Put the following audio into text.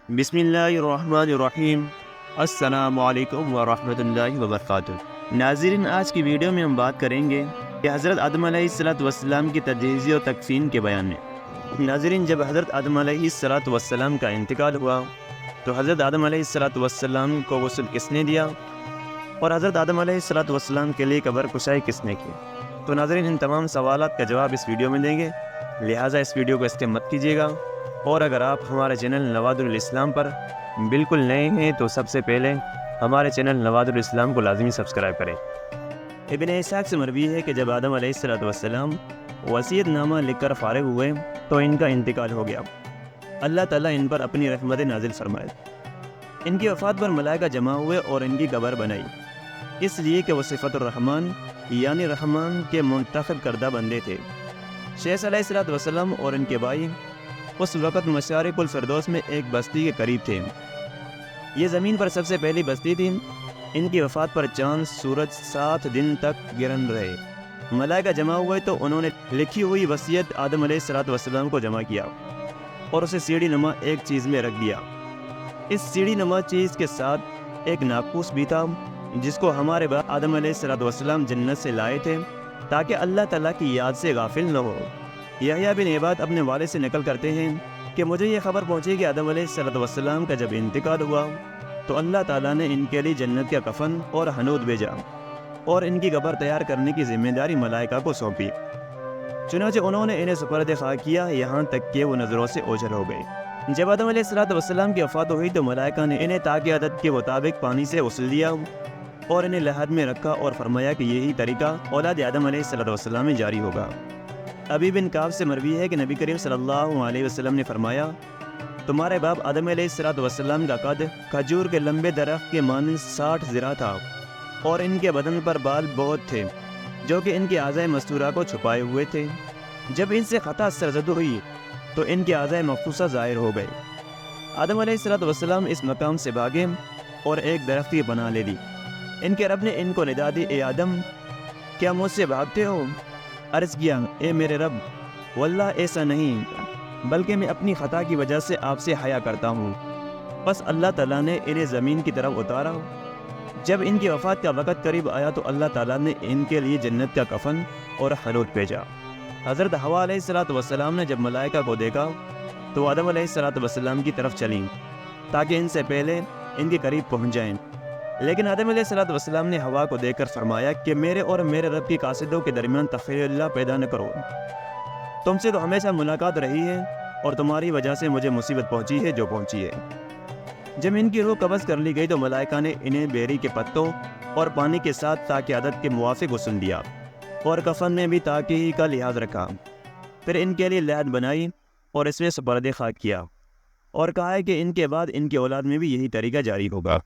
بسم اللہ الرحمن الرحیم۔ السلام علیکم ورحمۃ اللہ وبرکاتہ۔ ناظرین، آج کی ویڈیو میں ہم بات کریں گے کہ حضرت آدم علیہ السلام کی تجہیزی اور تکفین کے بیان میں۔ ناظرین، جب حضرت آدم علیہ السلام کا انتقال ہوا تو حضرت آدم علیہ السلام کو غسل کس نے دیا اور حضرت آدم علیہ السلام کے لیے قبر کشائی کس نے کی؟ تو ناظرین، ان تمام سوالات کا جواب اس ویڈیو میں دیں گے، لہٰذا اس ویڈیو کو اسکپ مت کیجیے گا۔ اور اگر آپ ہمارے چینل نوادر الاسلام پر بالکل نئے ہیں تو سب سے پہلے ہمارے چینل نوادر الاسلام کو لازمی سبسکرائب کریں۔ ابن اسحاق سے مروی ہے کہ جب آدم علیہ السلام وصیت نامہ لکھ کر فارغ ہوئے تو ان کا انتقال ہو گیا۔ اللہ تعالیٰ ان پر اپنی رحمت نازل فرمائے۔ ان کی وفات پر ملائکہ جمع ہوئے اور ان کی قبر بنائی، اس لیے کہ وہ صفت الرحمن یعنی رحمان کے منتخب کردہ بندے تھے۔ شیخ علیہ السلام اور ان کے بھائی اس وقت مشارق الفردوس میں ایک بستی کے قریب تھے۔ یہ زمین پر سب سے پہلی بستی تھی۔ ان کی وفات پر چاند سورج 7 دن تک گرن رہے۔ ملائکہ جمع ہوئے تو انہوں نے لکھی ہوئی وصیت آدم علیہ السلام کو جمع کیا اور اسے سیڑھی نما ایک چیز میں رکھ دیا۔ اس سیڑھی نما چیز کے ساتھ ایک ناقوس بھی تھا جس کو ہمارے باپ آدم علیہ السلام جنت سے لائے تھے تاکہ اللہ تعالیٰ کی یاد سے غافل نہ ہو۔ یحییٰ بن عباد اپنے والد سے نقل کرتے ہیں کہ مجھے یہ خبر پہنچی کہ آدم علیہ السلام کا جب انتقال ہوا تو اللہ تعالیٰ نے ان کے لیے جنت کا کفن اور حنوط بھیجا اور ان کی قبر تیار کرنے کی ذمہ داری ملائکہ کو سونپی۔ چنانچہ انہوں نے انہیں سپرد خاک کیا یہاں تک کہ وہ نظروں سے اوجھل ہو گئے۔ جب آدم علیہ السلام کی وفات ہوئی تو ملائکہ نے انہیں تاکہ عدد کے مطابق پانی سے غسل دیا اور انہیں لحد میں رکھا اور فرمایا کہ یہی طریقہ اولاد آدم علیہ السلام میں جاری ہوگا۔ ابی بن کعب سے مروی ہے کہ نبی کریم صلی اللہ علیہ وسلم نے فرمایا، تمہارے باپ آدم علیہ السلام کا قد کھجور کے لمبے درخت کے مانند 60 ذراع تھا اور ان کے بدن پر بال بہت تھے جو کہ ان کے اعضائے مستورہ کو چھپائے ہوئے تھے۔ جب ان سے خطا سرزد ہوئی تو ان کے اعضائے مخصوصہ ظاہر ہو گئے۔ آدم علیہ السلام اس مقام سے بھاگے اور ایک درخت کی پناہ لے لی۔ ان کے رب نے ان کو ندا دی، اے آدم، کیا مجھ سے بھاگتے ہو؟ عرض کیا، اے میرے رب، واللہ ایسا نہیں، بلکہ میں اپنی خطا کی وجہ سے آپ سے حیا کرتا ہوں۔ بس اللہ تعالیٰ نے انہیں زمین کی طرف اتارا۔ جب ان کی وفات کا وقت قریب آیا تو اللہ تعالیٰ نے ان کے لیے جنت کا کفن اور حنوط بھیجا۔ حضرت حوا علیہ السلام نے جب ملائکہ کو دیکھا تو آدم علیہ السلام کی طرف چلیں تاکہ ان سے پہلے ان کے قریب پہنچ جائیں، لیکن آدم علیہ السلام نے حوا کو دیکھ کر فرمایا کہ میرے اور میرے رب کی قاصدوں کے درمیان تخیر اللہ پیدا نہ کرو۔ تم سے تو ہمیشہ ملاقات رہی ہے اور تمہاری وجہ سے مجھے مصیبت پہنچی ہے جو پہنچی ہے۔ جب ان کی روح قبض کر لی گئی تو ملائکہ نے انہیں بیری کے پتوں اور پانی کے ساتھ تاکہ عدد کے موافق غسل دیا اور کفن میں بھی تاکہ کا لحاظ رکھا۔ پھر ان کے لیے لحد بنائی اور اس میں سپرد خاک کیا اور کہا ہے کہ ان کے بعد ان کی اولاد میں بھی یہی طریقہ جاری ہوگا۔